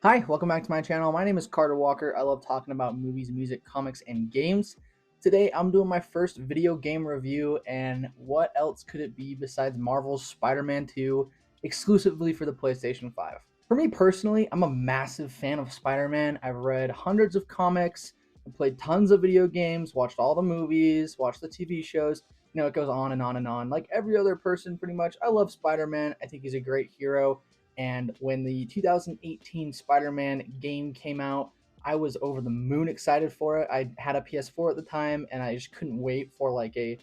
Hi, welcome back to my channel. My name is Carter Walker. I love talking about movies, music, comics, and games. Today, I'm doing my first video game review, and what else could it be besides Marvel's Spider-Man 2 exclusively for the PlayStation 5? For me personally, I'm a massive fan of Spider-Man. I've read hundreds of comics, I've played tons of video games, watched all the movies, watched the TV shows. It goes on and on and on. Like every other person, pretty much. I love Spider-Man. I think he's a great hero. And when the 2018 Spider-Man game came out, I was over the moon excited for it. I had a PS4 at the time, and I just couldn't wait for like a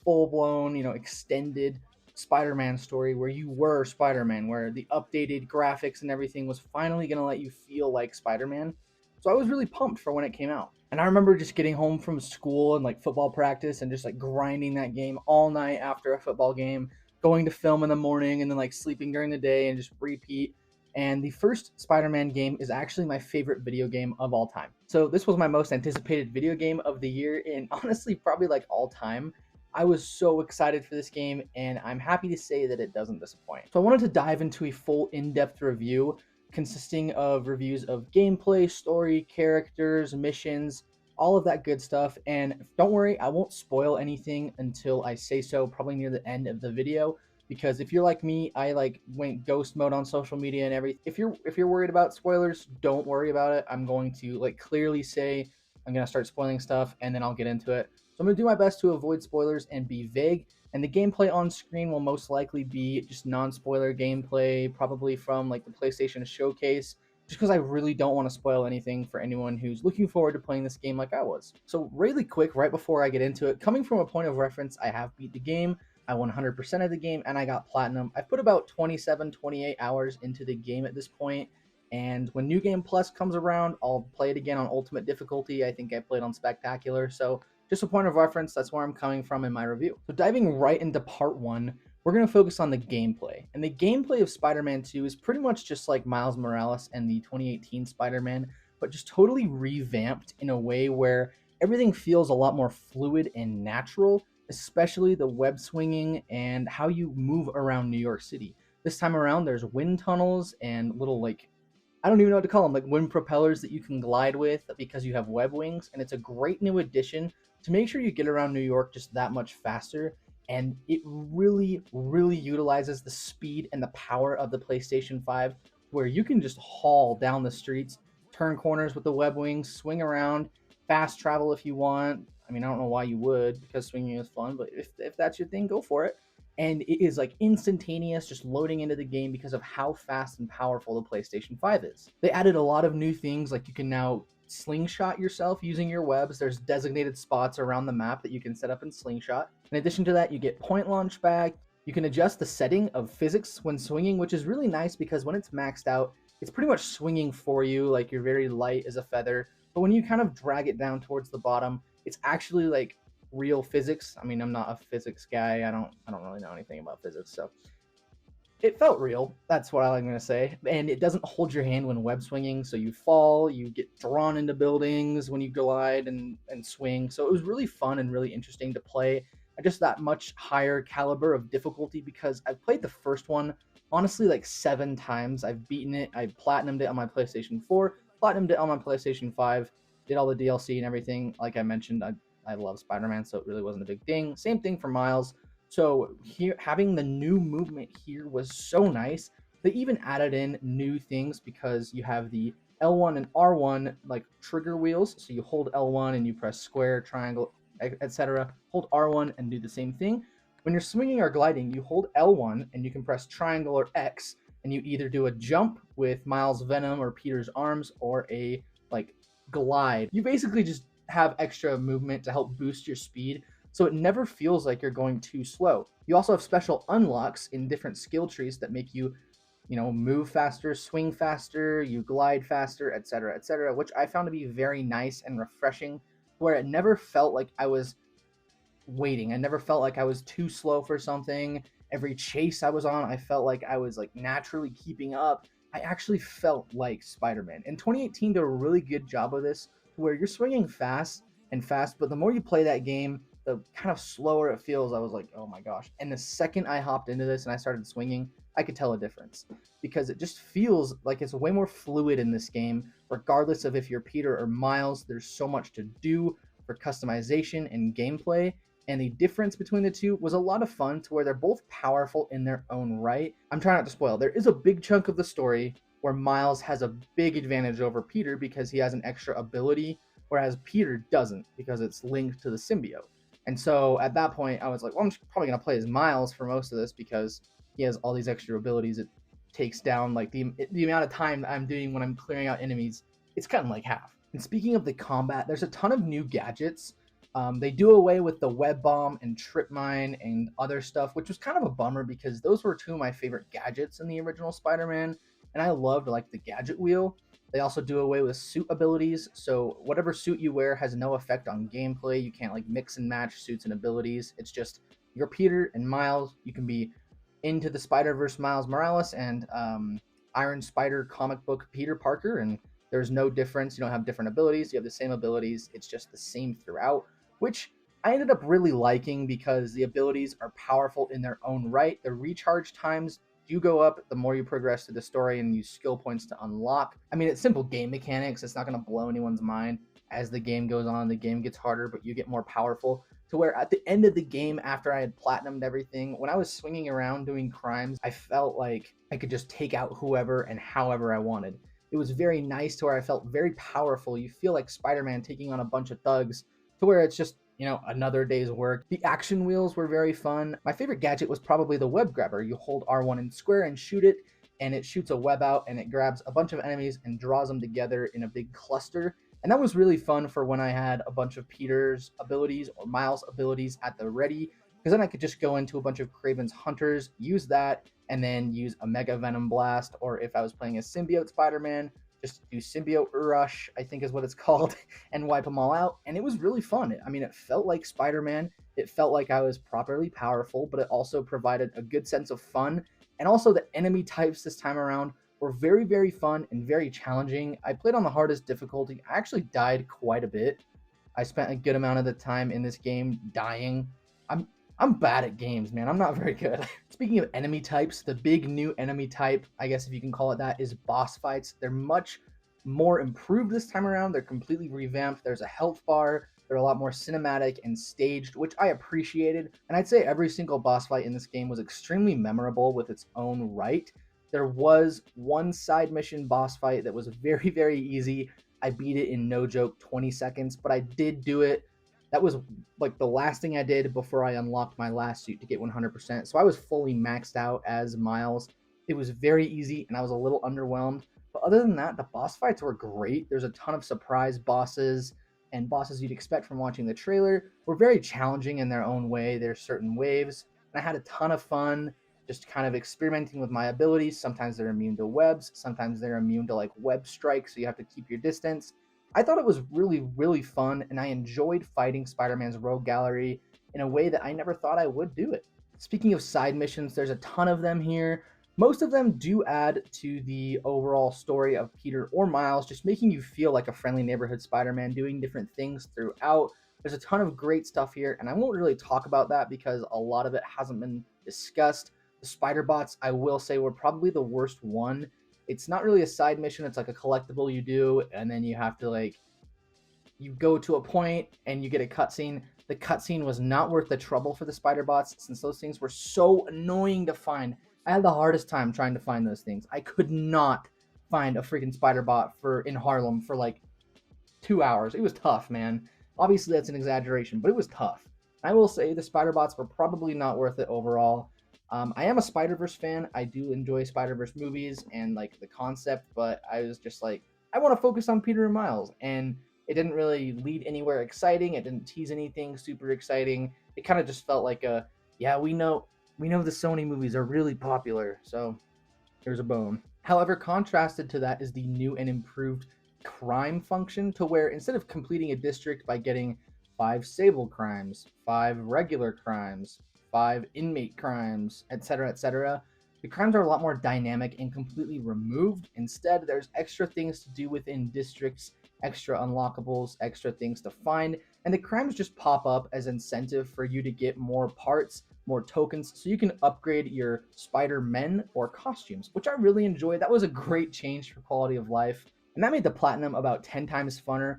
full-blown, extended Spider-Man story where you were Spider-Man, where the updated graphics and everything was finally going to let you feel like Spider-Man. So I was really pumped for when it came out. And I remember just getting home from school and like football practice and just like grinding that game all night after a football game, going to film in the morning and then like sleeping during the day and just repeat. And the first Spider-Man game is actually my favorite video game of all time. So this was my most anticipated video game of the year, and honestly probably like all time. I was so excited for this game, and I'm happy to say that it doesn't disappoint. So I wanted to dive into a full in-depth review consisting of reviews of gameplay, story, characters, missions, all of that good stuff. And don't worry, I won't spoil anything until I say so, probably near the end of the video. Because if you're like me, I like went ghost mode on social media and everything. If you're worried about spoilers, don't worry about it. I'm going to like clearly say I'm gonna start spoiling stuff, and then I'll get into it. So I'm gonna do my best to avoid spoilers and be vague. And the gameplay on screen will most likely be just non-spoiler gameplay, probably from like the PlayStation Showcase, just because I really don't want to spoil anything for anyone who's looking forward to playing this game like I was. So really quick, right before I get into it, coming from a point of reference, I have beat the game. I won 100% of the game, and I got platinum. I've put about 27, 28 hours into the game at this point, and when New Game Plus comes around, I'll play it again on Ultimate difficulty. I think I played on Spectacular, so just a point of reference, that's where I'm coming from in my review. So diving right into part one, we're going to focus on the gameplay. And the gameplay of Spider-Man 2 is pretty much just like Miles Morales and the 2018 Spider-Man, but just totally revamped in a way where everything feels a lot more fluid and natural, especially the web swinging and how you move around New York City. This time around, there's wind tunnels and little like I don't even know what to call them, like wind propellers that you can glide with because you have web wings, and it's a great new addition to make sure you get around New York just that much faster. And it really, really utilizes the speed and the power of the PlayStation 5, where you can just haul down the streets, turn corners with the web wings, swing around, fast travel if you want. I mean, I don't know why you would, because swinging is fun, but if that's your thing, go for it. And it is like instantaneous just loading into the game because of how fast and powerful the PlayStation 5 is. They added a lot of new things, like you can now slingshot yourself using your webs. There's designated spots around the map that you can set up in slingshot. In addition to that, you get point launch back. You can adjust the setting of physics when swinging, which is really nice because when it's maxed out, it's pretty much swinging for you, like you're very light as a feather. But when you kind of drag it down towards the bottom, it's actually like real physics. I mean, I'm not a physics guy. I don't really know anything about physics, so it felt real. That's what I'm gonna say. And it doesn't hold your hand when web swinging, so you fall, you get drawn into buildings when you glide and swing. So it was really fun and really interesting to play at just that much higher caliber of difficulty because I've played the first one honestly like 7 times. I've beaten it. I platinumed it on my PlayStation 4, platinumed it on my PlayStation 5, did all the DLC and everything. Like I mentioned, I love Spider-Man, so it really wasn't a big thing. Same thing for Miles. So here, having the new movement here was so nice. They even added in new things because you have the L1 and R1 like trigger wheels. So you hold L1 and you press square, triangle, etc. Hold R1 and do the same thing. When you're swinging or gliding, you hold L1 and you can press triangle or X, and you either do a jump with Miles' Venom or Peter's arms, or a like glide. You basically just have extra movement to help boost your speed, so it never feels like you're going too slow. You also have special unlocks in different skill trees that make you, move faster, swing faster, you glide faster, etc., which I found to be very nice and refreshing, where it never felt like I was waiting. I never felt like I was too slow for something. Every chase I was on, I felt like I was like naturally keeping up. I actually felt like Spider-Man. And 2018 did a really good job of this, where you're swinging fast and fast, but the more you play that game, the kind of slower it feels. I was like, oh my gosh. And the second I hopped into this and I started swinging, I could tell a difference because it just feels like it's way more fluid in this game, regardless of if you're Peter or Miles. There's so much to do for customization and gameplay, and the difference between the two was a lot of fun to where they're both powerful in their own right. I'm trying not to spoil. There is a big chunk of the story where Miles has a big advantage over Peter because he has an extra ability, whereas Peter doesn't because it's linked to the symbiote. And so at that point, I was like, well, I'm probably going to play as Miles for most of this because he has all these extra abilities. It takes down like the amount of time I'm doing when I'm clearing out enemies. It's cut in like half. And speaking of the combat, there's a ton of new gadgets. They do away with the web bomb and trip mine and other stuff, which was kind of a bummer because those were two of my favorite gadgets in the original Spider-Man, and I loved like the gadget wheel. They also do away with suit abilities, so whatever suit you wear has no effect on gameplay. You can't like mix and match suits and abilities. It's just you're Peter and Miles. You can be Into the Spider-Verse Miles Morales and Iron Spider comic book Peter Parker, and there's no difference. You don't have different abilities. You have the same abilities. It's just the same throughout, which I ended up really liking because the abilities are powerful in their own right. The recharge times do go up the more you progress through the story and use skill points to unlock. I mean, it's simple game mechanics. It's not going to blow anyone's mind. As the game goes on, the game gets harder, but you get more powerful. To where at the end of the game, after I had platinumed everything, when I was swinging around doing crimes, I felt like I could just take out whoever and however I wanted. It was very nice to where I felt very powerful. You feel like Spider-Man taking on a bunch of thugs to where it's just, another day's work. The action wheels were very fun. My favorite gadget was probably the web grabber. You hold R1 and square and shoot it, and it shoots a web out, and it grabs a bunch of enemies and draws them together in a big cluster. And that was really fun for when I had a bunch of Peter's abilities or Miles' abilities at the ready, because then I could just go into a bunch of Kraven's Hunters, use that, and then use a Mega Venom Blast, or if I was playing a Symbiote Spider-Man, just do Symbiote Rush, I think is what it's called, and wipe them all out. And it was really fun. I mean, it felt like Spider-Man. It felt like I was properly powerful, but it also provided a good sense of fun. And also the enemy types this time around were very, very fun and very challenging. I played on the hardest difficulty. I actually died quite a bit. I spent a good amount of the time in this game dying. I'm I'm bad at games, man. I'm not very good. Speaking of enemy types, the big new enemy type, I guess if you can call it that, is boss fights. They're much more improved this time around. They're completely revamped. There's a health bar. They're a lot more cinematic and staged, which I appreciated. And I'd say every single boss fight in this game was extremely memorable with its own right. There was one side mission boss fight that was very, very easy. I beat it in no joke 20 seconds, but I did do it. That was like the last thing I did before I unlocked my last suit to get 100%. So I was fully maxed out as Miles. It was very easy and I was a little underwhelmed. But other than that, the boss fights were great. There's a ton of surprise bosses and bosses you'd expect from watching the trailer. Were very challenging in their own way. There's certain waves. And I had a ton of fun just kind of experimenting with my abilities. Sometimes they're immune to webs. Sometimes they're immune to like web strikes. So you have to keep your distance. I thought it was really, really fun, and I enjoyed fighting Spider-Man's Rogue Gallery in a way that I never thought I would do it. Speaking of side missions, there's a ton of them here. Most of them do add to the overall story of Peter or Miles, just making you feel like a friendly neighborhood Spider-Man doing different things throughout. There's a ton of great stuff here, and I won't really talk about that because a lot of it hasn't been discussed. The spider bots, I will say, were probably the worst one. It's not really a side mission. It's like a collectible you do, and then you have to like you go to a point and you get a cutscene. The cutscene was not worth the trouble for the spider bots since those things were so annoying to find. I had the hardest time trying to find those things. I could not find a freaking spider bot for in Harlem for like 2 hours. It was tough, man. Obviously that's an exaggeration, but it was tough. I will say the spider bots were probably not worth it overall. I am a Spider-Verse fan. I do enjoy Spider-Verse movies and like the concept, but I was just like, I want to focus on Peter and Miles, and it didn't really lead anywhere exciting. It didn't tease anything super exciting. It kind of just felt like a, yeah, we know the Sony movies are really popular, so here's a bone. However, contrasted to that is the new and improved crime function, to where instead of completing a district by getting 5 Sable crimes, 5 regular crimes, 5 inmate crimes, etc., the crimes are a lot more dynamic and completely removed. Instead, there's extra things to do within districts, extra unlockables, extra things to find, and the crimes just pop up as incentive for you to get more parts more tokens, so you can upgrade your Spider-Men or costumes, which I really enjoyed. That was a great change for quality of life, and that made the platinum about 10 times funner.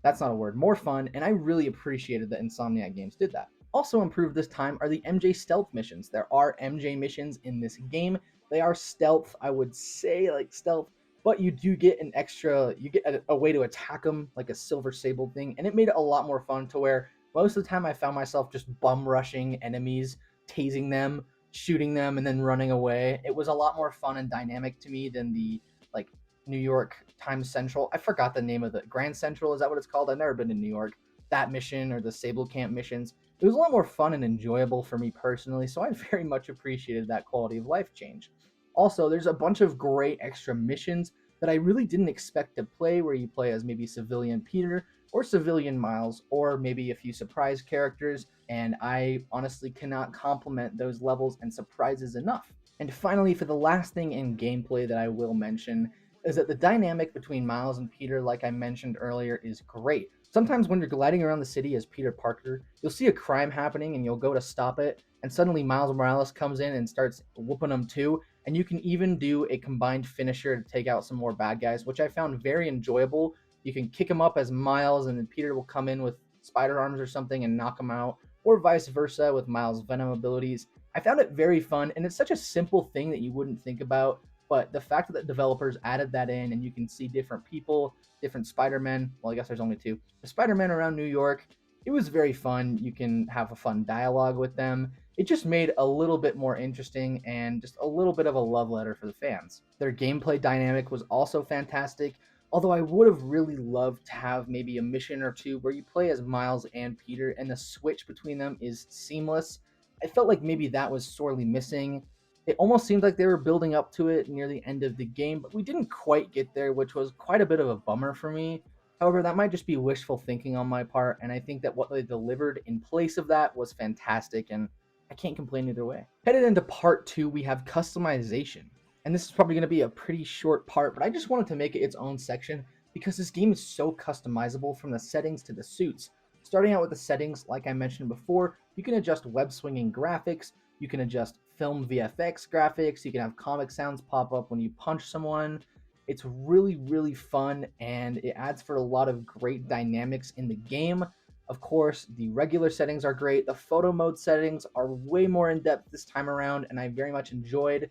That's not a word, more fun, and I really appreciated that Insomniac Games did that. Also improved this time are the MJ stealth missions. There are MJ missions in this game. They are stealth, I would say, like stealth, but you do get an extra, you get a way to attack them, like a silver sable thing, and it made it a lot more fun to where most of the time I found myself just bum rushing enemies, tasing them, shooting them, and then running away. It was a lot more fun and dynamic to me than the like New York Times Central. I forgot the name of the Grand Central. Is that what it's called? I've never been to New York. That mission or the Sable Camp missions. It was a lot more fun and enjoyable for me personally, so I very much appreciated that quality of life change. Also, there's a bunch of great extra missions that I really didn't expect to play, where you play as maybe civilian Peter or civilian Miles, or maybe a few surprise characters, and I honestly cannot compliment those levels and surprises enough. And finally, for the last thing in gameplay that I will mention, is that the dynamic between Miles and Peter, like I mentioned earlier, is great. Sometimes when you're gliding around the city as Peter Parker, you'll see a crime happening and you'll go to stop it, and suddenly Miles Morales comes in and starts whooping them too, and you can even do a combined finisher to take out some more bad guys, which I found very enjoyable. You can kick them up as Miles, and then Peter will come in with spider arms or something and knock them out, or vice versa with Miles' Venom abilities. I found it very fun, and it's such a simple thing that you wouldn't think about, but the fact that developers added that in and you can see different people, different Spider-Men, well, I guess there's only two, the Spider-Men around New York, it was very fun. You can have a fun dialogue with them. It just made a little bit more interesting and just a little bit of a love letter for the fans. Their gameplay dynamic was also fantastic, although I would have really loved to have maybe a mission or two where you play as Miles and Peter and the switch between them is seamless. I felt like maybe that was sorely missing. It almost seemed like they were building up to it near the end of the game, but we didn't quite get there, which was quite a bit of a bummer for me. However, that might just be wishful thinking on my part, and I think that what they delivered in place of that was fantastic, and I can't complain either way. Headed into part 2, we have customization. And this is probably going to be a pretty short part, but I just wanted to make it its own section because this game is so customizable from the settings to the suits. Starting out with the settings, like I mentioned before, you can adjust web swinging graphics, you can adjust film VFX graphics, you can have comic sounds pop up when you punch someone. It's really, really fun, and it adds for a lot of great dynamics in the game. Of course, the regular settings are great. The photo mode settings are way more in depth this time around, and I very much enjoyed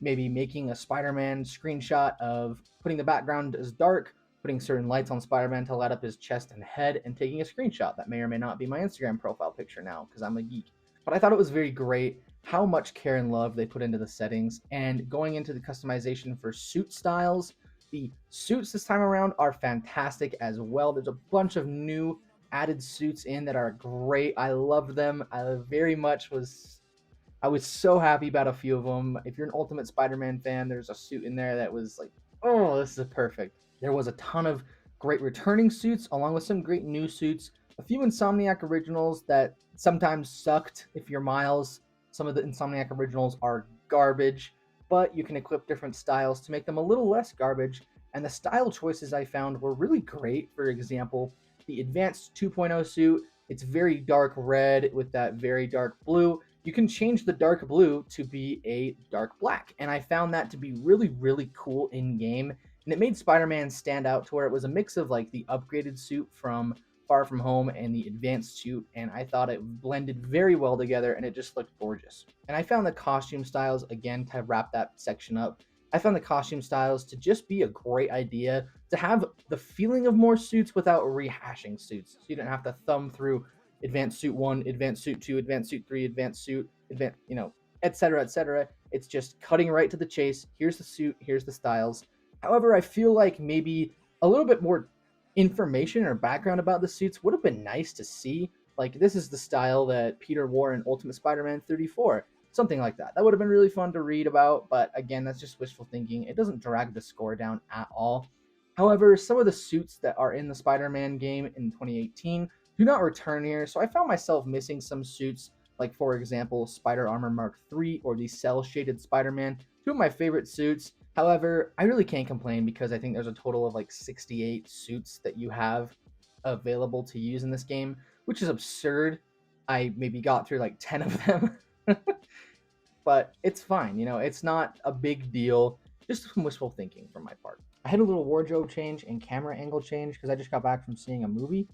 maybe making a Spider-Man screenshot of putting the background as dark, putting certain lights on Spider-Man to light up his chest and head, and taking a screenshot. That may or may not be my Instagram profile picture now, because I'm a geek. But I thought it was very great how much care and love they put into the settings, and going into the customization for suit styles. The suits this time around are fantastic as well. There's a bunch of new added suits in that are great. I love them. I was so happy about a few of them. If you're an Ultimate Spider-Man fan, there's a suit in there that was like, oh, this is perfect. There was a ton of great returning suits, along with some great new suits. A few Insomniac originals that sometimes sucked if you're Miles. Some of the Insomniac originals are garbage, but you can equip different styles to make them a little less garbage. And the style choices I found were really great. For example, the Advanced 2.0 suit, it's very dark red with that very dark blue. You can change the dark blue to be a dark black, and I found that to be really, really cool in game, and it made Spider-Man stand out to where it was a mix of like the upgraded suit from Far From Home and the advanced suit, and I thought it blended very well together, and it just looked gorgeous. And I found the costume styles, again, to wrap that section up, I found the costume styles to just be a great idea to have the feeling of more suits without rehashing suits, so you don't have to thumb through advanced suit 1, advanced suit 2, advanced suit 3, advanced suit, advanced, etc., etc. It's just cutting right to the chase. Here's the suit, here's the styles. However, I feel like maybe a little bit more information or background about the suits would have been nice to see. Like, this is the style that Peter wore in Ultimate Spider-Man 34. Something like that. That would have been really fun to read about, but again, that's just wishful thinking. It doesn't drag the score down at all. However, some of the suits that are in the Spider-Man game in 2018 do not return here, so I found myself missing some suits, like for example, Spider Armor Mark III or the Cell Shaded Spider-Man, two of my favorite suits. However, I really can't complain because I think there's a total of like 68 suits that you have available to use in this game, which is absurd. I maybe got through like 10 of them. But it's fine, it's not a big deal. Just some wishful thinking from my part. I had a little wardrobe change and camera angle change because I just got back from seeing a movie.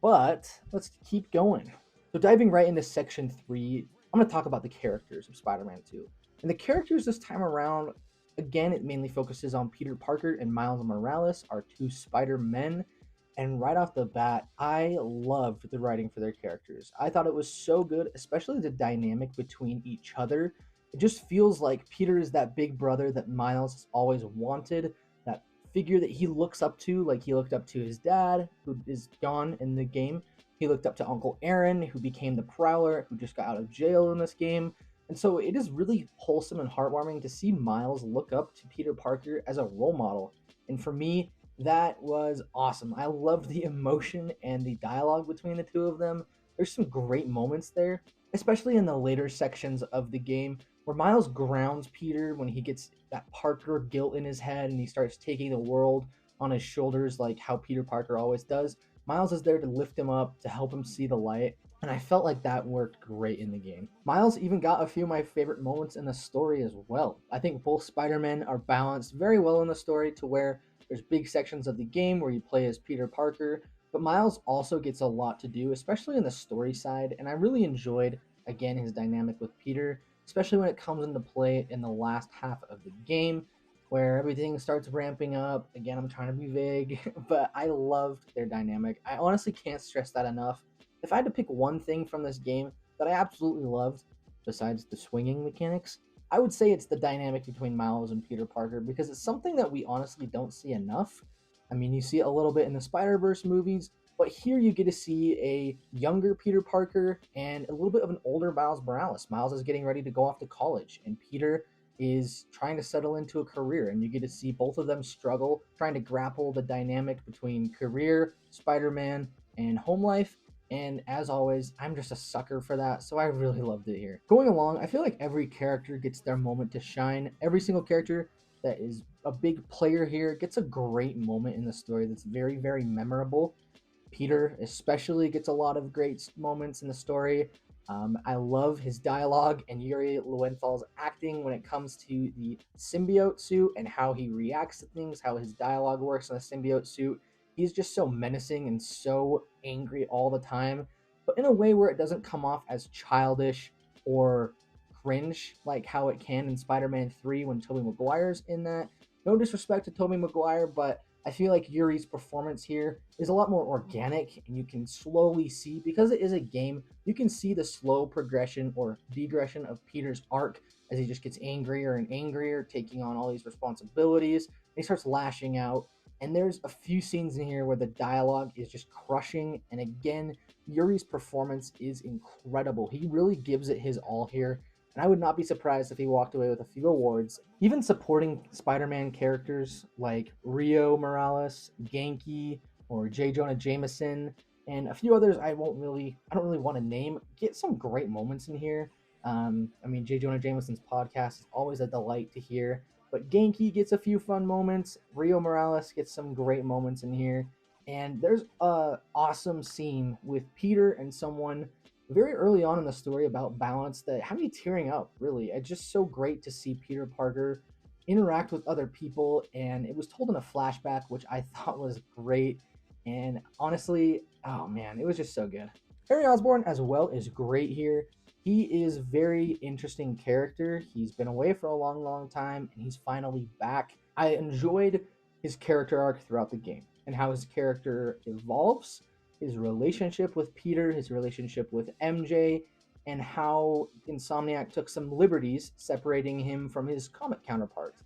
But let's keep going. So diving right into section 3, I'm going to talk about the characters of Spider-Man 2. And the characters this time around, again, it mainly focuses on Peter Parker and Miles Morales, our two Spider-Men. And right off the bat, I loved the writing for their characters. I thought it was so good, especially the dynamic between each other. It just feels like Peter is that big brother that Miles has always wanted, that figure that he looks up to, like he looked up to his dad, who is gone in the game. He looked up to Uncle Aaron, who became the Prowler, who just got out of jail in this game. And so it is really wholesome and heartwarming to see Miles look up to Peter Parker as a role model. And for me, that was awesome. I loved the emotion and the dialogue between the two of them. There's some great moments there, especially in the later sections of the game where Miles grounds Peter when he gets that Parker guilt in his head and he starts taking the world on his shoulders like how Peter Parker always does. Miles is there to lift him up, to help him see the light, and I felt like that worked great in the game. Miles even got a few of my favorite moments in the story as well. I think both Spider-Men are balanced very well in the story to where there's big sections of the game where you play as Peter Parker, but Miles also gets a lot to do, especially in the story side, and I really enjoyed, again, his dynamic with Peter, especially when it comes into play in the last half of the game where everything starts ramping up. Again, I'm trying to be vague, but I loved their dynamic. I honestly can't stress that enough. If I had to pick one thing from this game that I absolutely loved, besides the swinging mechanics, I would say it's the dynamic between Miles and Peter Parker because it's something that we honestly don't see enough. I mean, you see it a little bit in the Spider-Verse movies, but here you get to see a younger Peter Parker and a little bit of an older Miles Morales. Miles is getting ready to go off to college, and Peter is trying to settle into a career, and you get to see both of them struggle, trying to grapple the dynamic between career, Spider-Man, and home life. And as always, I'm just a sucker for that, so I really loved it here. Going along, I feel like every character gets their moment to shine. Every single character that is a big player here gets a great moment in the story that's very, very memorable. Peter especially gets a lot of great moments in the story. I love his dialogue and Yuri Lowenthal's acting when it comes to the symbiote suit and how he reacts to things, how his dialogue works in the symbiote suit. He's just so menacing and so angry all the time, but in a way where it doesn't come off as childish or cringe like how it can in Spider-Man 3 when Tobey Maguire's in that. No disrespect to Tobey Maguire, but I feel like Yuri's performance here is a lot more organic, and you can slowly see, because it is a game, you can see the slow progression or degression of Peter's arc as he just gets angrier and angrier, taking on all these responsibilities. And he starts lashing out. And there's a few scenes in here where the dialogue is just crushing. And again, Yuri's performance is incredible. He really gives it his all here, and I would not be surprised if he walked away with a few awards. Even supporting Spider-Man characters like Rio Morales, Genki, or J. Jonah Jameson, and a few others I don't really want to name, get some great moments in here. I mean, J. Jonah Jameson's podcast is always a delight to hear, but Genki gets a few fun moments. Rio Morales gets some great moments in here, and there's a awesome scene with Peter and someone very early on in the story about balance that had me tearing up, really. It's just so great to see Peter Parker interact with other people, and it was told in a flashback, which I thought was great. And honestly, oh man, it was just so good. Harry Osborn as well is great here. He is very interesting character. He's been away for a long, long time, and he's finally back. I enjoyed his character arc throughout the game and how his character evolves, his relationship with Peter, his relationship with MJ, and how Insomniac took some liberties separating him from his comic counterparts,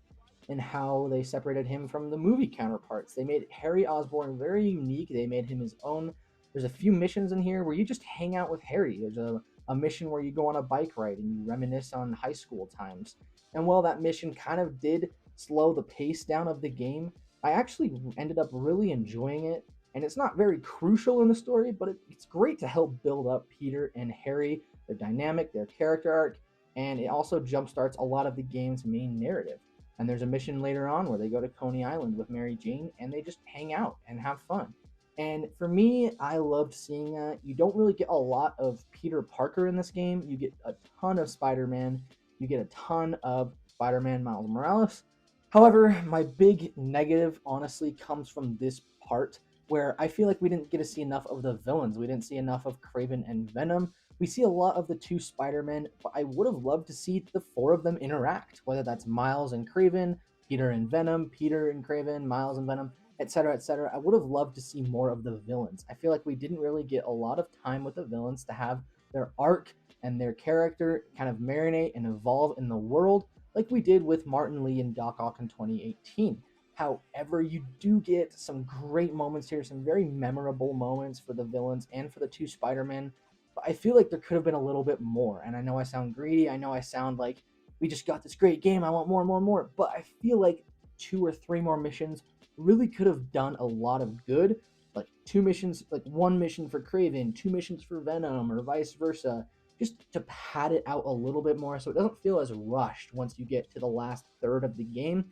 and how they separated him from the movie counterparts. They made Harry Osborn very unique. They made him his own. There's a few missions in here where you just hang out with Harry. There's a mission where you go on a bike ride and you reminisce on high school times. And while that mission kind of did slow the pace down of the game, I actually ended up really enjoying it. And it's not very crucial in the story, but it's great to help build up Peter and Harry, their dynamic, their character arc, and it also jumpstarts a lot of the game's main narrative. And there's a mission later on where they go to Coney Island with Mary Jane and they just hang out and have fun. And for me, I loved seeing that. You don't really get a lot of Peter Parker in this game. You get a ton of Spider Man, you get a ton of Spider Man Miles Morales. However, my big negative honestly comes from this part where I feel like we didn't get to see enough of the villains. We didn't see enough of Kraven and Venom. We see a lot of the two Spider-Men, but I would have loved to see the four of them interact, whether that's Miles and Kraven, Peter and Venom, Peter and Kraven, Miles and Venom, etc., etc. I would have loved to see more of the villains. I feel like we didn't really get a lot of time with the villains to have their arc and their character kind of marinate and evolve in the world like we did with Martin Lee and Doc Ock in 2018. However, you do get some great moments here, some very memorable moments for the villains and for the two Spider-Men. But I feel like there could have been a little bit more. And I know I sound greedy. I know I sound like we just got this great game. I want more and more and more. But I feel like two or three more missions really could have done a lot of good. Like two missions, like one mission for Kraven, two missions for Venom, or vice versa, just to pad it out a little bit more so it doesn't feel as rushed once you get to the last third of the game.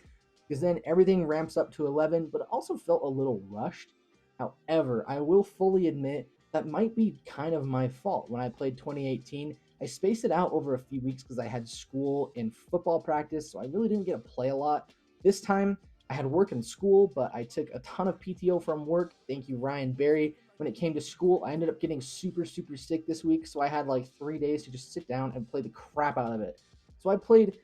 Because then everything ramps up to 11, but it also felt a little rushed. However, I will fully admit that might be kind of my fault. When I played 2018, I spaced it out over a few weeks because I had school and football practice, so I really didn't get to play a lot. This time, I had work and school, but I took a ton of PTO from work. Thank you, Ryan Barry. When it came to school, I ended up getting super, super sick this week, so I had like 3 days to just sit down and play the crap out of it. So I played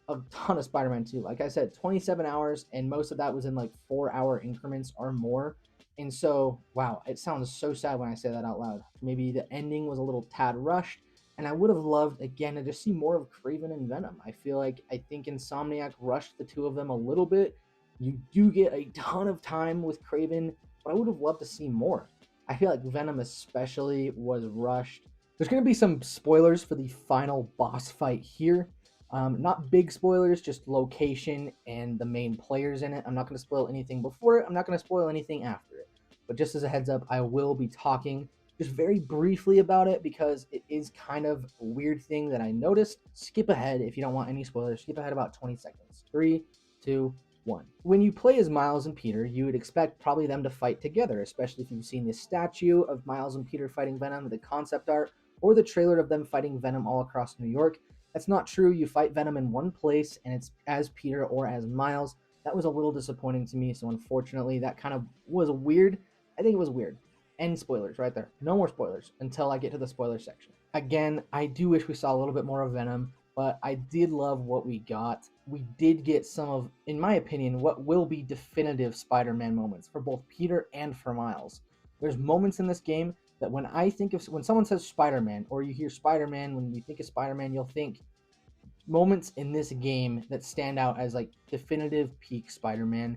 a ton of Spider-Man 2. Like I said, 27 hours, and most of that was in like 4 hour increments or more. And so, wow, it sounds so sad when I say that out loud. Maybe the ending was a little tad rushed, and I would have loved again to just see more of Kraven and Venom. I think Insomniac rushed the two of them a little bit. You do get a ton of time with Kraven, but I would have loved to see more. I feel like Venom especially was rushed. There's going to be some spoilers for the final boss fight here. Not big spoilers, just location and the main players in it. I'm not going to spoil anything before it. I'm not going to spoil anything after it. But just as a heads up, I will be talking just very briefly about it because it is kind of a weird thing that I noticed. Skip ahead if you don't want any spoilers. Skip ahead about 20 seconds. 3, 2, 1. When you play as Miles and Peter, you would expect probably them to fight together, especially if you've seen the statue of Miles and Peter fighting Venom, the concept art, or the trailer of them fighting Venom all across New York. That's not true. You fight Venom in one place, and it's as Peter or as Miles. That was a little disappointing to me, so unfortunately, that kind of was weird. I think it was weird. End spoilers right there. No more spoilers until I get to the spoiler section. Again, I do wish we saw a little bit more of Venom, but I did love what we got. We did get some of, in my opinion, what will be definitive Spider-Man moments for both Peter and for Miles. There's moments in this game that when someone says Spider-Man or you hear Spider-Man, when you think of Spider-Man, you'll think moments in this game that stand out as like definitive peak Spider-Man,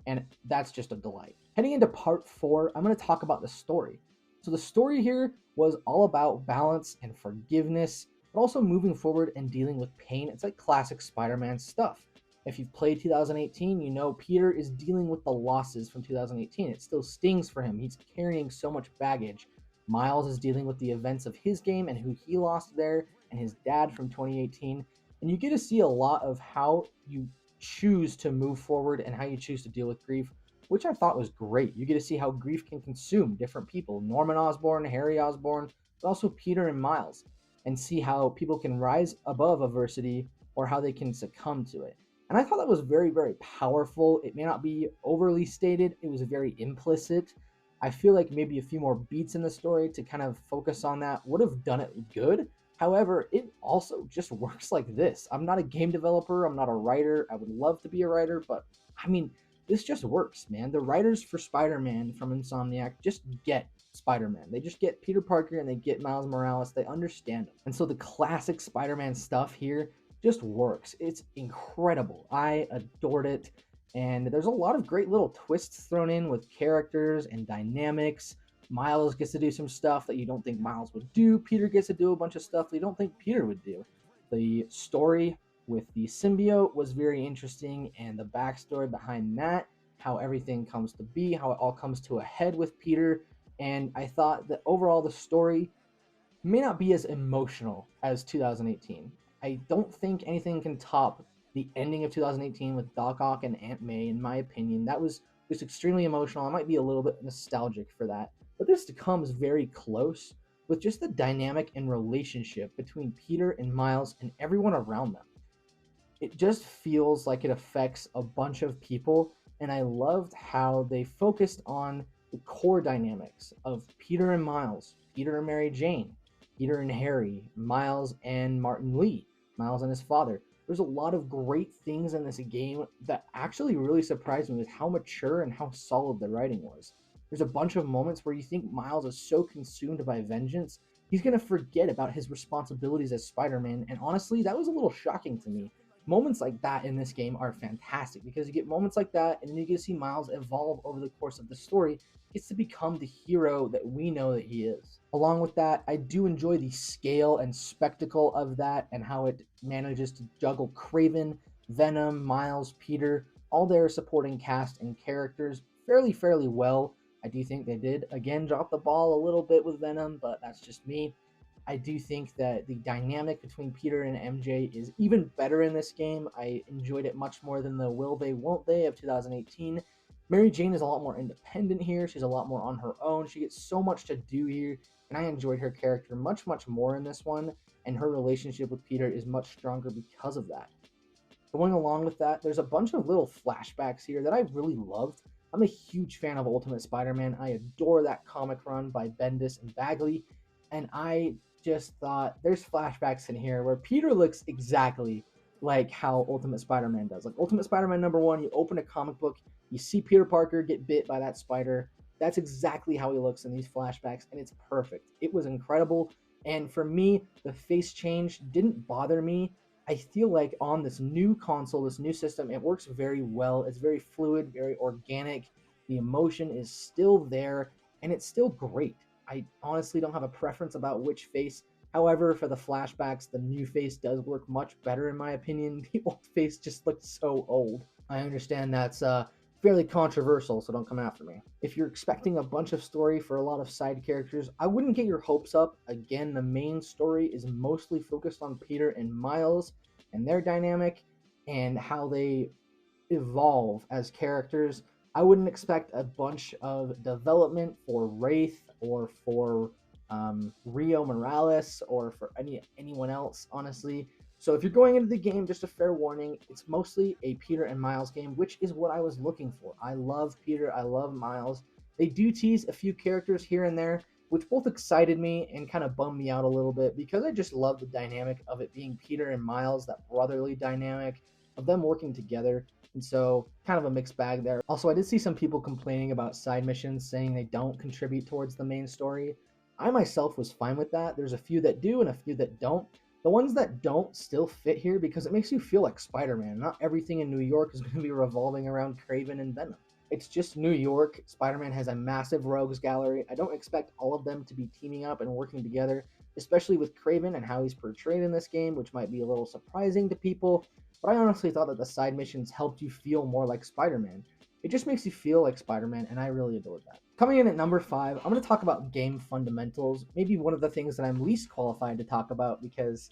and that's just a delight. Heading into part 4, I'm going to talk about the story. So the story here was all about balance and forgiveness, but also moving forward and dealing with pain. It's like classic Spider-Man stuff. If you've played 2018, you know Peter is dealing with the losses from 2018. It still stings for him. He's carrying so much baggage. Miles is dealing with the events of his game and who he lost there and his dad from 2018. And you get to see a lot of how you choose to move forward and how you choose to deal with grief, which I thought was great. You get to see how grief can consume different people, Norman Osborn, Harry Osborn, but also Peter and Miles, and see how people can rise above adversity or how they can succumb to it. And I thought that was very, very powerful. It may not be overly stated, it was very implicit. I feel like maybe a few more beats in the story to kind of focus on that would have done it good. However, it also just works like this. I'm not a game developer, I'm not a writer. I would love to be a writer, but I mean, this just works, man. The writers for Spider-Man from Insomniac just get Spider-Man. They just get Peter Parker and they get Miles Morales. They understand him. And so the classic Spider-Man stuff here just works. It's incredible. I adored it. And there's a lot of great little twists thrown in with characters and dynamics. Miles gets to do some stuff that you don't think Miles would do. Peter gets to do a bunch of stuff that you don't think Peter would do. The story with the symbiote was very interesting, and the backstory behind that, how everything comes to be, how it all comes to a head with Peter. And I thought that overall the story may not be as emotional as 2018. I don't think anything can top the ending of 2018 with Doc Ock and Aunt May, in my opinion. That was just extremely emotional. I might be a little bit nostalgic for that, but this comes very close with just the dynamic and relationship between Peter and Miles and everyone around them. It just feels like it affects a bunch of people, and I loved how they focused on the core dynamics of Peter and Miles, Peter and Mary Jane, Peter and Harry, Miles and Martin Lee, Miles and his father. There's a lot of great things in this game that actually really surprised me with how mature and how solid the writing was. There's a bunch of moments where you think Miles is so consumed by vengeance, he's going to forget about his responsibilities as Spider-Man, and honestly, that was a little shocking to me. Moments like that in this game are fantastic because you get moments like that, and then you get to see Miles evolve over the course of the story, gets to become the hero that we know that he is. Along with that, I do enjoy the scale and spectacle of that and how it manages to juggle Kraven, Venom, Miles, Peter, all their supporting cast and characters fairly well. I do think they did again drop the ball a little bit with Venom, but that's just me. I do think that the dynamic between Peter and MJ is even better in this game. I enjoyed it much more than the will they, won't they of 2018. Mary Jane is a lot more independent here. She's a lot more on her own. She gets so much to do here, and I enjoyed her character much more in this one, and her relationship with Peter is much stronger because of that. Going along with that, there's a bunch of little flashbacks here that I really loved. I'm a huge fan of Ultimate Spider-Man. I adore that comic run by Bendis and Bagley, and I just thought there's flashbacks in here where Peter looks exactly like how Ultimate Spider-Man does. Like Ultimate Spider-Man #1, you open a comic book, you see Peter Parker get bit by that spider. That's exactly how he looks in these flashbacks, and it's perfect. It was incredible, and for me, the face change didn't bother me. I feel like on this new console, this new system, it works very well. It's very fluid, very organic. The emotion is still there, and it's still great. I honestly don't have a preference about which face. However, for the flashbacks, the new face does work much better in my opinion. The old face just looked so old. I understand that's fairly controversial, so don't come after me. If you're expecting a bunch of story for a lot of side characters, I wouldn't get your hopes up. Again, the main story is mostly focused on Peter and Miles and their dynamic and how they evolve as characters. I wouldn't expect a bunch of development for Wraith or for Rio Morales or for anyone else, honestly. So if you're going into the game, just a fair warning, it's mostly a Peter and Miles game, which is what I was looking for. I love Peter, I love Miles. They do tease a few characters here and there, which both excited me and kind of bummed me out a little bit because I just love the dynamic of it being Peter and Miles, that brotherly dynamic of them working together. And so, kind of a mixed bag there. Also, I did see some people complaining about side missions, saying they don't contribute towards the main story. I myself was fine with that. There's a few that do and a few that don't. The ones that don't still fit here because it makes you feel like Spider-Man. Not everything in New York is going to be revolving around Kraven and Venom. It's just New York. Spider-Man has a massive rogues gallery. I don't expect all of them to be teaming up and working together, especially with Kraven and how he's portrayed in this game, which might be a little surprising to people. But I honestly thought that the side missions helped you feel more like Spider-Man. It just makes you feel like Spider-Man, and I really adored that. Coming in at number 5, I'm going to talk about game fundamentals. Maybe one of the things that I'm least qualified to talk about because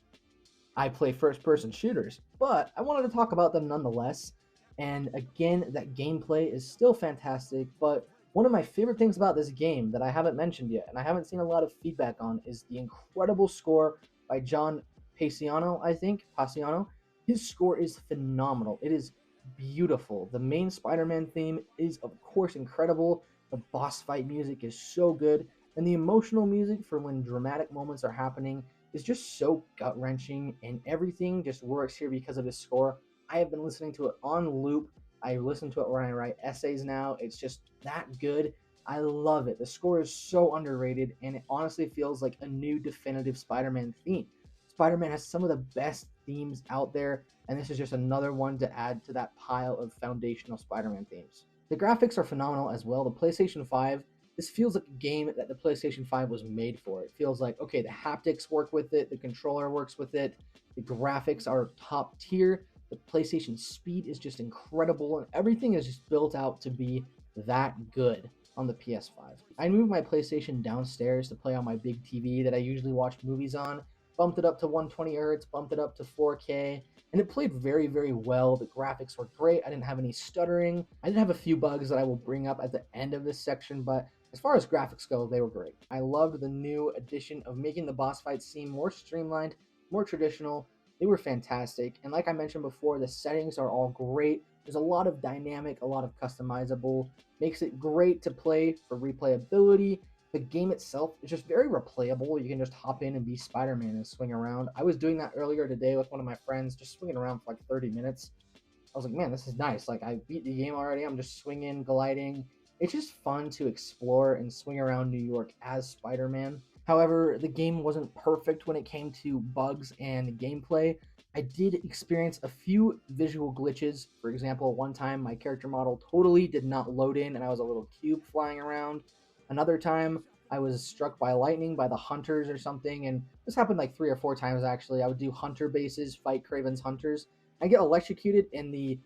I play first-person shooters, but I wanted to talk about them nonetheless. And again, that gameplay is still fantastic, but one of my favorite things about this game that I haven't mentioned yet, and I haven't seen a lot of feedback on, is the incredible score by John Paciano, I think. Paciano. His score is phenomenal. It is beautiful. The main Spider-Man theme is, of course, incredible. The boss fight music is so good, and the emotional music for when dramatic moments are happening is just so gut wrenching, and everything just works here because of his score. I have been listening to it on loop. I listen to it when I write essays now. It's just that good. I love it. The score is so underrated, and it honestly feels like a new definitive Spider-Man theme. Spider-Man has some of the best themes out there, and this is just another one to add to that pile of foundational Spider-Man themes. The graphics are phenomenal as well. The PlayStation 5, this feels like a game that the PlayStation 5 was made for. It feels like, okay, the haptics work with it, the controller works with it, the graphics are top tier, the PlayStation speed is just incredible, and everything is just built out to be that good on the PS5. I moved my PlayStation downstairs to play on my big TV that I usually watch movies on, bumped it up to 120 hertz, bumped it up to 4K, and it played very, very well. The graphics were great. I didn't have any stuttering. I did have a few bugs that I will bring up at the end of this section, but as far as graphics go, they were great. I loved the new addition of making the boss fights seem more streamlined, more traditional. They were fantastic. And like I mentioned before, the settings are all great. There's a lot of dynamic, a lot of customizable, makes it great to play for replayability. The game itself is just very replayable. You can just hop in and be Spider-Man and swing around. I was doing that earlier today with one of my friends, just swinging around for like 30 minutes. I was like, man, this is nice. Like, I beat the game already. I'm just swinging, gliding. It's just fun to explore and swing around New York as Spider-Man. However, the game wasn't perfect when it came to bugs and gameplay. I did experience a few visual glitches. For example, one time my character model totally did not load in and I was a little cube flying around. Another time I was struck by lightning by the hunters or something, and this happened like 3 or 4 times actually. I would do hunter bases, fight Kraven's hunters. I get electrocuted and the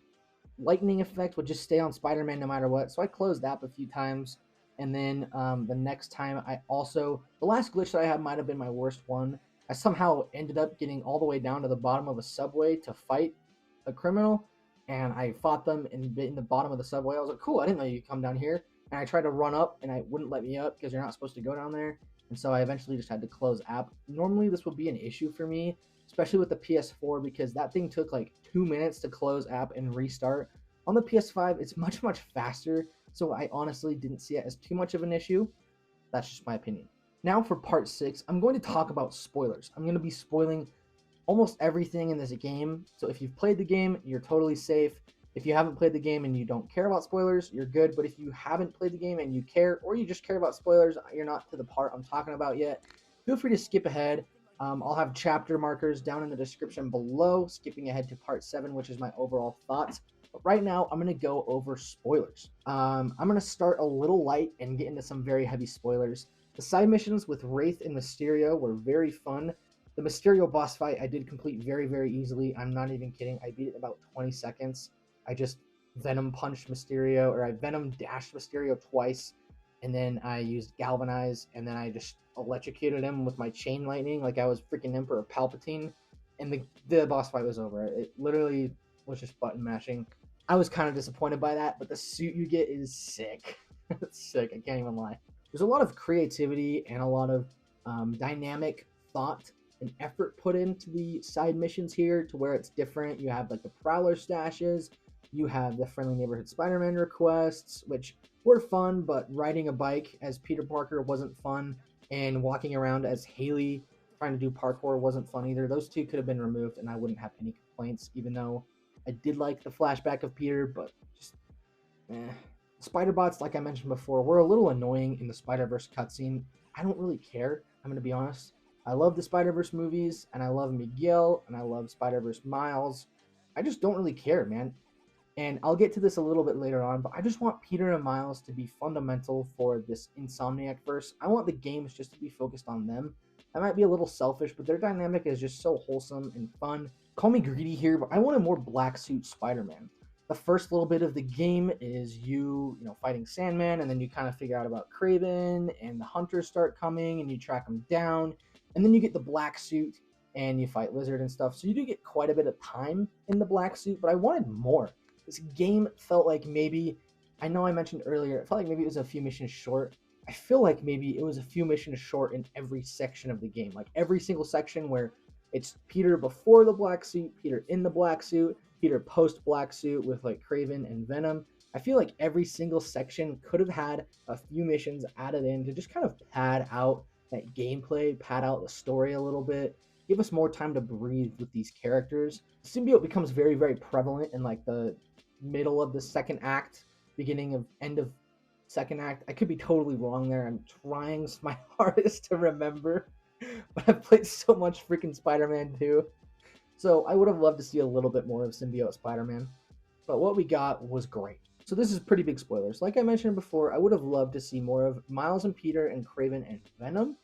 lightning effect would just stay on Spider-Man no matter what. So I closed that a few times. And then the next time the last glitch that I had might have been my worst one. I somehow ended up getting all the way down to the bottom of a subway to fight a criminal. And I fought them in the bottom of the subway. I was like, cool, I didn't know you could come down here. And I tried to run up and I wouldn't let me up because you're not supposed to go down there. And so I eventually just had to close app. Normally this would be an issue for me, especially with the PS4, because that thing took like 2 minutes to close app and restart. On the PS5, it's much, much faster, so I honestly didn't see it as too much of an issue. That's just my opinion. Now for part 6, I'm going to talk about spoilers. I'm going to be spoiling almost everything in this game, so if you've played the game, you're totally safe. If you haven't played the game and you don't care about spoilers, you're good, but if you haven't played the game and you care, or you just care about spoilers, you're not to the part I'm talking about yet, feel free to skip ahead. I'll have chapter markers down in the description below, skipping ahead to part 7, which is my overall thoughts. But right now, I'm going to go over spoilers. I'm going to start a little light and get into some very heavy spoilers. The side missions with Wraith and Mysterio were very fun. The Mysterio boss fight I did complete very, very easily. I'm not even kidding. I beat it in about 20 seconds. I just Venom punched Mysterio, or I Venom dashed Mysterio twice, and then I used Galvanize, and then I just electrocuted him with my chain lightning like I was freaking Emperor Palpatine, and the boss fight was over. It literally was just button mashing. I was kind of disappointed by that, but the suit you get is sick. It's sick, I can't even lie. There's a lot of creativity and a lot of dynamic thought and effort put into the side missions here to where it's different. You have like the Prowler stashes, you have the Friendly Neighborhood Spider-Man requests, which were fun, but riding a bike as Peter Parker wasn't fun, and walking around as Haley trying to do parkour wasn't fun either. Those two could have been removed and I wouldn't have any complaints, even though I did like the flashback of Peter, but just Spider bots, like I mentioned before, were a little annoying in the Spider-Verse cutscene. I don't really care, I'm gonna be honest. I love the Spider-Verse movies, and I love Miguel, and I love Spider-Verse Miles. I just don't really care, man. And I'll get to this a little bit later on, but I just want Peter and Miles to be fundamental for this Insomniac verse. I want the games just to be focused on them. That might be a little selfish, but their dynamic is just so wholesome and fun. Call me greedy here, but I want a more black suit Spider-Man. The first little bit of the game is you fighting Sandman, and then you kind of figure out about Kraven, and the hunters start coming, and you track them down, and then you get the black suit, and you fight Lizard and stuff. So you do get quite a bit of time in the black suit, but I wanted more. This game felt like maybe, I know I mentioned earlier, it felt like maybe it was a few missions short. I feel like maybe it was a few missions short in every section of the game. Like every single section where it's Peter before the black suit, Peter in the black suit, Peter post black suit with like Kraven and Venom. I feel like every single section could have had a few missions added in to just kind of pad out that gameplay, pad out the story a little bit, give us more time to breathe with these characters. Symbiote becomes very, very prevalent in like the middle of the second act, end of second act. I could be totally wrong there. I'm trying my hardest to remember, but I've played so much freaking Spider-Man 2. So I would have loved to see a little bit more of Symbiote Spider-Man, but what we got was great. So this is pretty big spoilers. Like I mentioned before, I would have loved to see more of Miles and Peter and Kraven and Venom.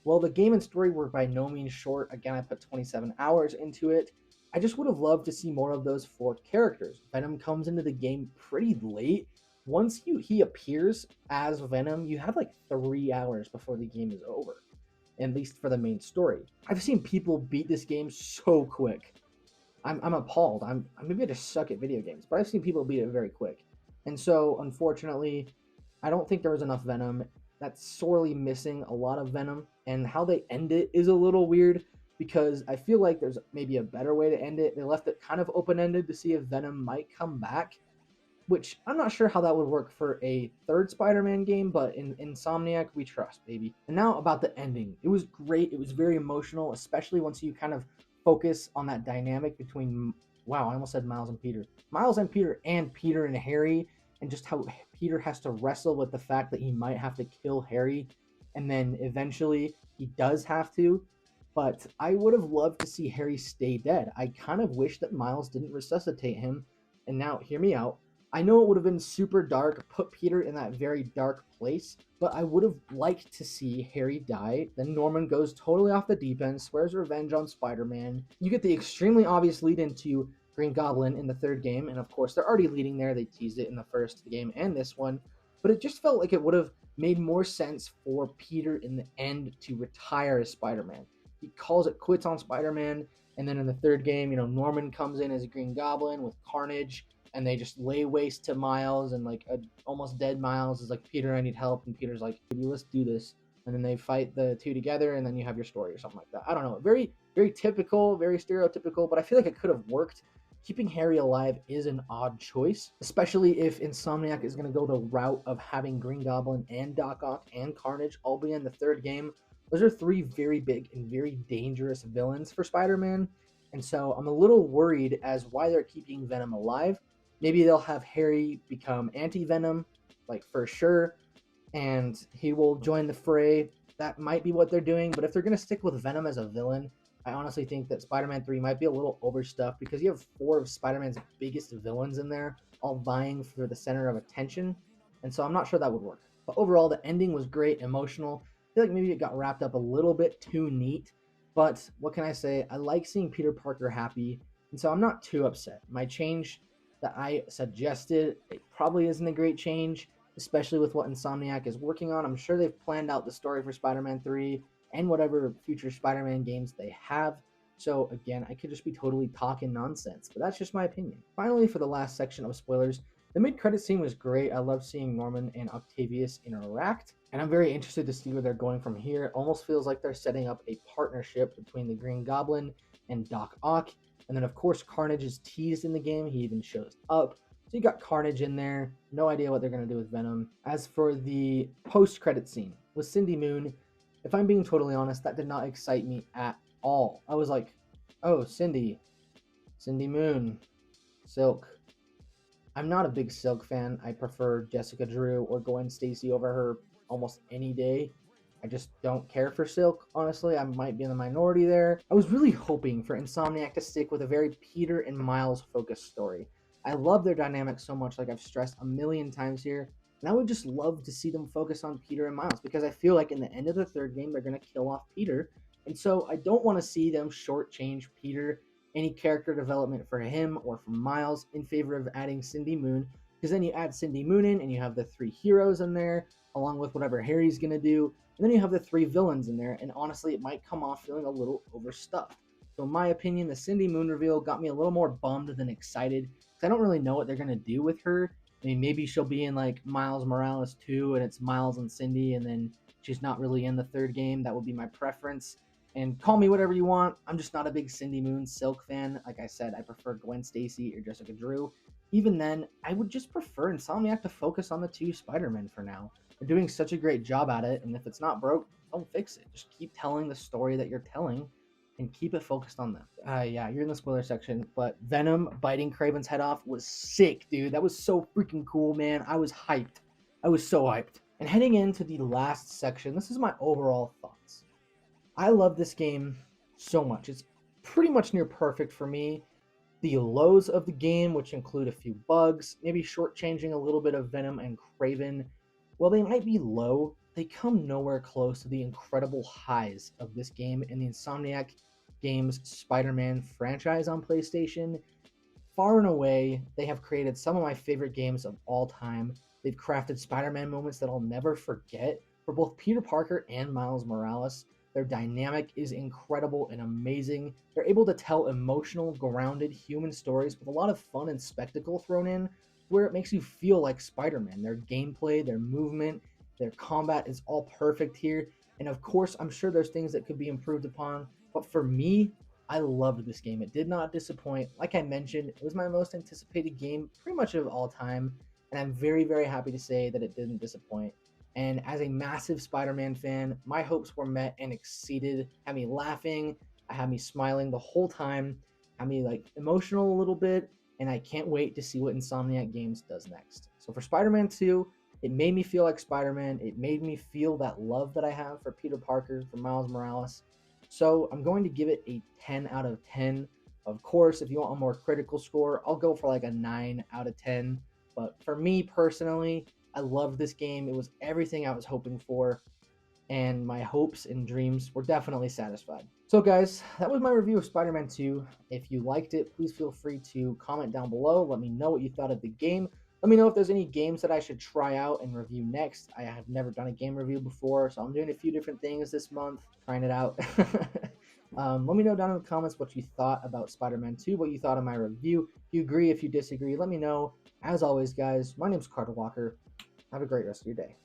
While the game and story were by no means short, again, I put 27 hours into it, I just would have loved to see more of those 4 characters. Venom comes into the game pretty late. Once he appears as Venom, you have like 3 hours before the game is over. at least for the main story. I've seen people beat this game so quick. I'm appalled. Maybe I just suck at video games, but I've seen people beat it very quick. And so unfortunately, I don't think there was enough Venom. That's sorely missing a lot of Venom, and how they end it is a little weird because I feel like there's maybe a better way to end it. They left it kind of open-ended to see if Venom might come back, which I'm not sure how that would work for a third Spider-Man game, but in Insomniac, we trust, baby. And now about the ending. It was great. It was very emotional, especially once you kind of focus on that dynamic between, wow, I almost said Miles and Peter. Miles and Peter and Harry, and just how Peter has to wrestle with the fact that he might have to kill Harry, and then eventually he does have to. But I would have loved to see Harry stay dead. I kind of wish that Miles didn't resuscitate him. And now, hear me out. I know it would have been super dark, put Peter in that very dark place, but I would have liked to see Harry die. Then Norman goes totally off the deep end, swears revenge on Spider-Man. You get the extremely obvious lead into Green Goblin in the third game, and of course they're already leading there. They teased it in the first game and this one, but it just felt like it would have made more sense for Peter in the end to retire as Spider-Man. He calls it quits on Spider-Man, and then in the third game, Norman comes in as a Green Goblin with Carnage, and they just lay waste to Miles, and like a almost dead Miles is like, Peter, I need help, and Peter's like, let's do this. And then they fight the two together, and then you have your story or something like that. I don't know. Very, very typical, very stereotypical, but I feel like it could have worked. Keeping Harry alive is an odd choice, especially if Insomniac is going to go the route of having Green Goblin and Doc Ock and Carnage all be in the third game. Those are three very big and very dangerous villains for Spider-Man, and so I'm a little worried as why they're keeping Venom alive. Maybe they'll have Harry become anti-Venom, like for sure, and he will join the fray. That might be what they're doing, but if they're going to stick with Venom as a villain, I honestly think that Spider-Man 3 might be a little overstuffed because you have four of Spider-Man's biggest villains in there, all vying for the center of attention, and so I'm not sure that would work. But overall, the ending was great, emotional. I feel like maybe it got wrapped up a little bit too neat, but what can I say? I like seeing Peter Parker happy, and so I'm not too upset. My change that I suggested, it probably isn't a great change, especially with what Insomniac is working on. I'm sure they've planned out the story for Spider-Man 3 and whatever future Spider-Man games they have. So again, I could just be totally talking nonsense, but that's just my opinion. Finally, for the last section of spoilers, the mid-credit scene was great. I love seeing Norman and Octavius interact, and I'm very interested to see where they're going from here. It almost feels like they're setting up a partnership between the Green Goblin and Doc Ock. And then, of course, Carnage is teased in the game. He even shows up. So you got Carnage in there. No idea what they're going to do with Venom. As for the post-credit scene with Cindy Moon, if I'm being totally honest, that did not excite me at all. I was like, oh, Cindy Moon, Silk. I'm not a big Silk fan. I prefer Jessica Drew or Gwen Stacy over her almost any day. I just don't care for Silk, honestly. I might be in the minority there. I was really hoping for Insomniac to stick with a very Peter and Miles focused story. I love their dynamic so much, like I've stressed a million times here. And I would just love to see them focus on Peter and Miles because I feel like in the end of the third game, they're going to kill off Peter. And so I don't want to see them shortchange Peter, any character development for him or for Miles in favor of adding Cindy Moon. Because then you add Cindy Moon in and you have the three heroes in there, along with whatever Harry's going to do. And then you have the three villains in there, and honestly, it might come off feeling a little overstuffed. So in my opinion, the Cindy Moon reveal got me a little more bummed than excited, because I don't really know what they're going to do with her. I mean, maybe she'll be in like Miles Morales 2, and it's Miles and Cindy, and then she's not really in the third game. That would be my preference. And call me whatever you want. I'm just not a big Cindy Moon Silk fan. Like I said, I prefer Gwen Stacy or Jessica Drew. Even then, I would just prefer Insomniac to focus on the two Spider-Men for now. They're doing such a great job at it, and if it's not broke, don't fix it. Just keep telling the story that you're telling and keep it focused on them. Yeah, you're in the spoiler section, but Venom biting Kraven's head off was sick, dude. That was so freaking cool, man. I was hyped. I was so hyped. And heading into the last section, this is my overall thoughts. I love this game so much. It's pretty much near perfect for me. The lows of the game, which include a few bugs, maybe shortchanging a little bit of Venom and Kraven, while they might be low, they come nowhere close to the incredible highs of this game and the Insomniac Games Spider-Man franchise on PlayStation. Far and away, they have created some of my favorite games of all time. They've crafted Spider-Man moments that I'll never forget for both Peter Parker and Miles Morales. Their dynamic is incredible and amazing. They're able to tell emotional, grounded human stories with a lot of fun and spectacle thrown in, where it makes you feel like Spider-Man. Their gameplay, their movement, their combat is all perfect here. And of course, I'm sure there's things that could be improved upon. But for me, I loved this game. It did not disappoint. Like I mentioned, it was my most anticipated game pretty much of all time. And I'm very, very happy to say that it didn't disappoint. And as a massive Spider-Man fan, my hopes were met and exceeded. Had me laughing, had me smiling the whole time, had me like emotional a little bit, and I can't wait to see what Insomniac Games does next. So for Spider-Man 2, it made me feel like Spider-Man. It made me feel that love that I have for Peter Parker, for Miles Morales. So I'm going to give it a 10 out of 10. Of course, if you want a more critical score, I'll go for like a 9 out of 10. But for me personally, I love this game. It was everything I was hoping for, and my hopes and dreams were definitely satisfied. So, guys, that was my review of Spider Man 2. If you liked it, please feel free to comment down below. Let me know what you thought of the game. Let me know if there's any games that I should try out and review next. I have never done a game review before, so I'm doing a few different things this month, trying it out. Let me know down in the comments what you thought about Spider-Man 2, what you thought of my review. If you agree, if you disagree, let me know. As always, guys, my name's Carter Walker. Have a great rest of your day.